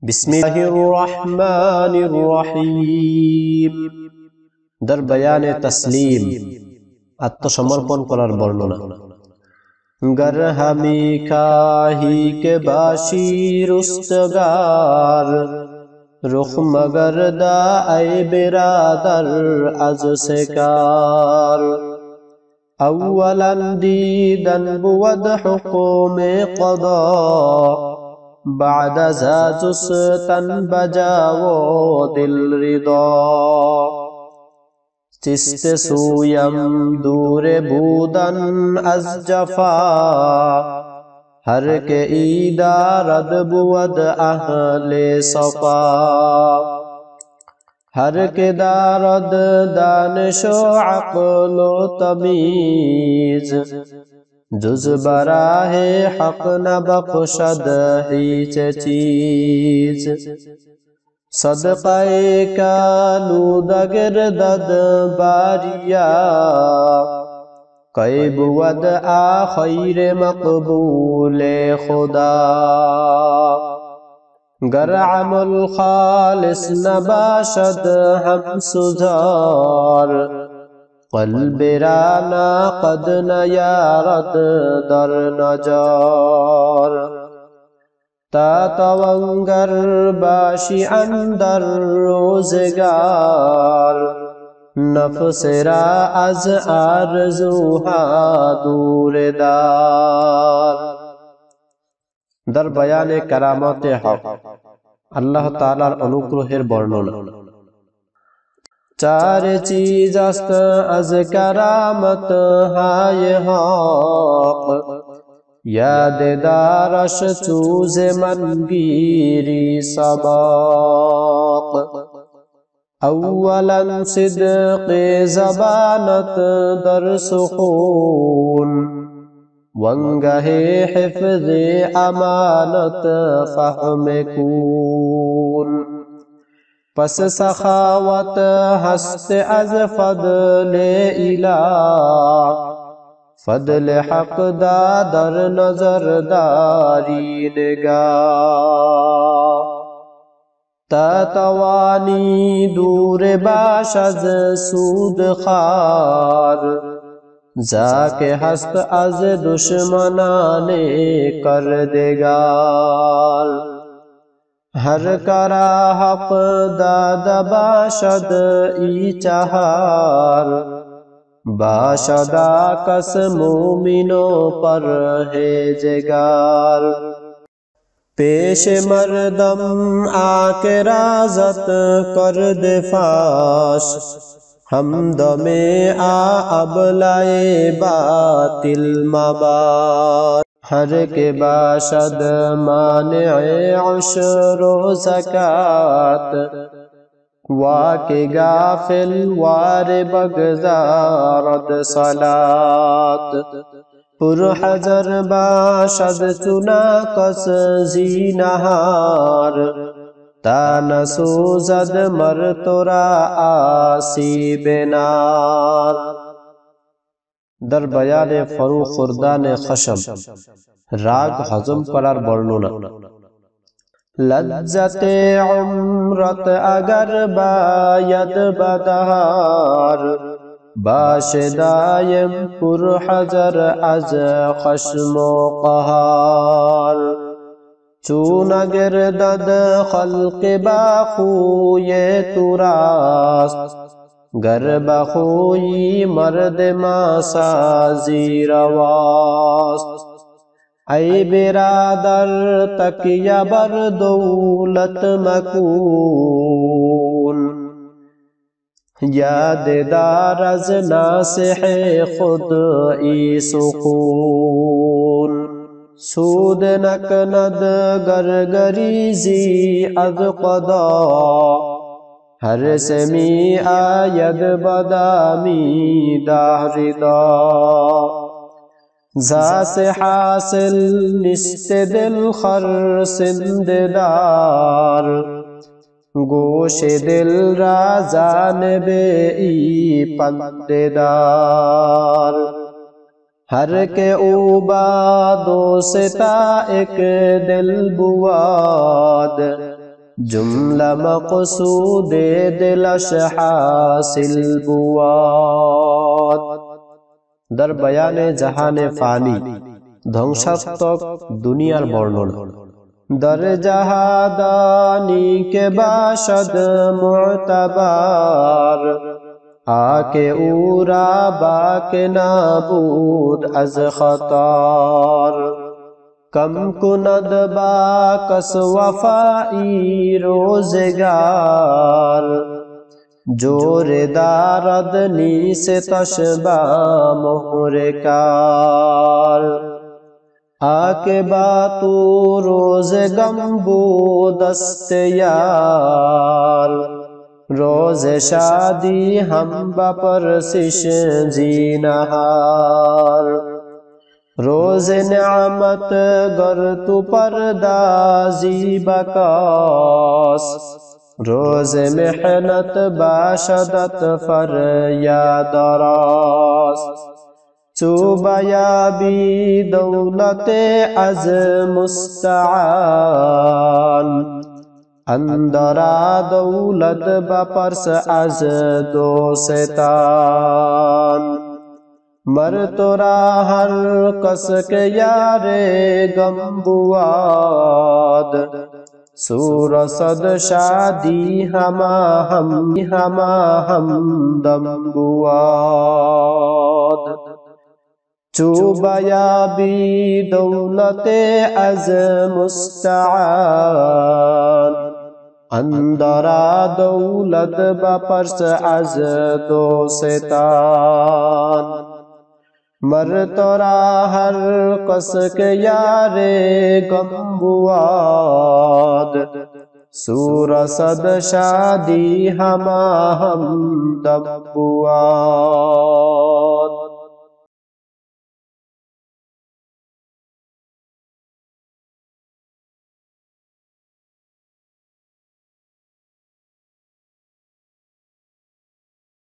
বিসমিল্লাহিররহমানিররহিম। দর বয়ানে তসলিম, আত্মসমর্পণ করার বর্ণনা। गर हमी खाही के बाशी रुस्तगार, रुख मगर दाए बिरादर अज से कार। अव्वलन दीदन बुवद हुकुम क़दा, बाद ज़ाजुस्तन बजावो दिल रिदा। चिस्त सूयम दूरे बूदन अज जफा, हर के ईदारद बुवद अहले सफा। हर के दारद दानिशो अक़लो तमीज, जुज बराहे हक न बख्शद हीच चीज। सदक़े कालूदगर दद बारिया, कै बुवद आखिर मक़बूले खुदा। गर अमल खालिस नबाशद हम सुजार, क़ल्ब राना क़द न यारद दर नजार। ता तवंगर बाशी अंदर रोज़गार, नफ्स रा अज आरज़ूहा दूरदार। दर बयाने करामत हक, अल्लाह तालार अनुग्रहेर बर्णना। चार चीज अस्त अज करामत हाय हक, याद दारश चूज मनगीरी सबक। अव्वलन सिद्क़े ज़बानत दर सुकून, वंगहे हिफ़्ज़े अमानत फ़हम कून। पस सखावत हस्त अज फ़द्ले इलाह, फ़द्ल हक़ दादर नज़रदारी निगाह। तवानी दूर बाशज सूद खार, जाके हस्त अज दुश्मनाने कर देगार। हर करा हक़ दाद बाशद ई चहार, बाशदा कस मोमिनों पर है जगार। पेश मर्दम आके राजत कर दे फाश, हमदमे आ अबलाए बातिल मबार। हर के बाशद माने उशरो ज़कात, वाके गाफिल वार बगज़ारद सलात। पुरहजर बाशद चुना कस ज़ीनहार, तान सोजद मर तोरा आसी बेनार। दर बयाने फरू खुर्दान खशम, राग हजम करार बर्णना। लज्जते उम्रत अगर बायद बदहार, बाशदायम पुरहजर अज खश्मो क़हार। चून गिरदद खल्क़ बाखूये तुरास्त, गर बखूई मर्द मासाजी रवास्त। ऐ बिरादर तकिया बर दौलत मकून, याद दारज नासिह खुद ई सुकून। सूद नकनद गरगरीजी अद क़दा, हर समी आयद बदामी दारिदा। ज़ासे हासिल निस्ते दिल खर सिंददार, गोश दिल राजान बे ई पंदेदार। हर के ऊबा दो सिता एक दिल बुआद, जुमला मक़सूद दिलश हासिल बुआद। दर बयाने जहाने फानी ধ্বংসাত্মক দুনিয়ার বর্ণনা। दर जहादानी के बाशद मुअतबार आके उरा बाके नाबूद अज खतार। कम कुनद बाकस वफाई रोज़गार जोरे दारद नी से तशबा मोहरकार। आके बातू रोज गम्बू दस्ते यार रोज शादी हम बपरसिश जीनहार। रोज नियामत गर तु परदाजी बकास रोज मेहनत बाशदत फर या दरास। चुबयाबी दौलते अज मुस्तआन अंदरा दौलत बपर्स अज दोस्तान। मर तोरा हर कस के यारे गम्बुआद सूर सद शादी हमा हम दम्बुआद। चुबयाबी दौलते अज मुस्तआन अंदरा दौलत बपर्स अज दोस्तान। मर तोरा हर कस के यारे गम्बुआद सूर सद शादी हमा हम दम्बुआद।